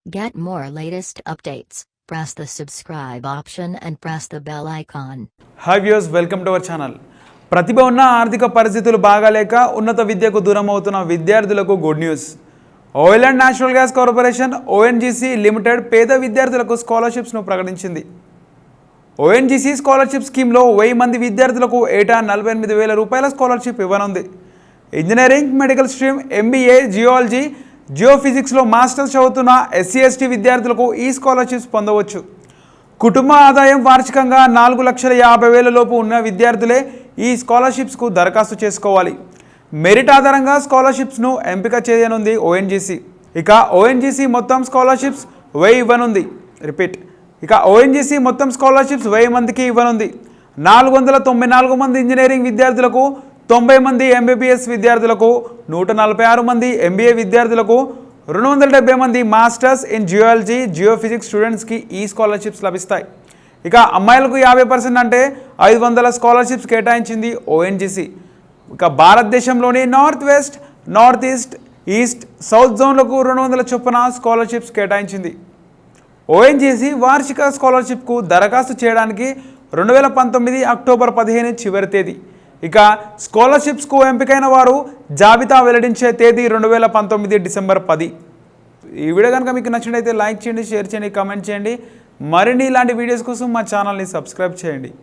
Get more latest updates. Press the subscribe option and press the bell icon. Hi viewers, welcome to our channel. ప్రతిభ ఉన్న ఆర్థిక పరిస్థితులు బాగాలేక ఉన్నత విద్యకు దూరం అవుతున్న విద్యార్థులకు good news. Oil and natural gas corporation ONGC limited పేద విద్యార్థులకు స్కాలర్షిప్స్ను ప్రకటించింది. ONGC స్కాలర్షిప్ స్కీమ్లో 1000 మంది విద్యార్థులకు ఏటా 48,000 రూపాయల స్కాలర్షిప్ ఇవ్వనుంది. Engineering, medical stream, MBA, geology, జియోఫిజిక్స్లో మాస్టర్స్ చదువుతున్న SC/ST విద్యార్థులకు ఈ స్కాలర్షిప్స్ పొందవచ్చు. కుటుంబ ఆదాయం వార్షికంగా 4,50,000 లోపు ఉన్న విద్యార్థులే ఈ స్కాలర్షిప్స్కు దరఖాస్తు చేసుకోవాలి. మెరిట్ ఆధారంగా స్కాలర్షిప్స్ను ఎంపిక చేయనుంది ONGC. ఇక ONGC మొత్తం స్కాలర్షిప్స్ 1000 ఇవ్వనుంది. ONGC మొత్తం స్కాలర్షిప్స్ 1000 మందికి ఇవ్వనుంది. 494 మంది ఇంజనీరింగ్ విద్యార్థులకు, 90 మంది MBBS విద్యార్థులకు, 146 మంది MBA విద్యార్థులకు, 270 మంది మాస్టర్స్ ఇన్ జియాలజీ, జియోఫిజిక్స్ స్టూడెంట్స్కి ఈ స్కాలర్షిప్స్ లభిస్తాయి. ఇక అమ్మాయిలకు 50% అంటే 500 స్కాలర్షిప్స్ కేటాయించింది ONGC. ఇక భారతదేశంలోని north west, north east, east, south జోన్లకు 200 చొప్పున స్కాలర్షిప్స్ కేటాయించింది. ONGC వార్షిక స్కాలర్షిప్కు దరఖాస్తు చేయడానికి 2019 అక్టోబర్ 15 చివరి తేదీ. ఇక స్కాలర్షిప్స్కు ఎంపికైన వారు జాబితా వెల్లడించే తేదీ 2019 డిసెంబర్ 10. ఈ వీడియో కనుక మీకు నచ్చినట్లయితే లైక్ చేయండి, షేర్ చేయండి, కామెంట్ చేయండి. మరిన్ని ఇలాంటి వీడియోస్ కోసం మా ఛానల్ని సబ్స్క్రైబ్ చేయండి.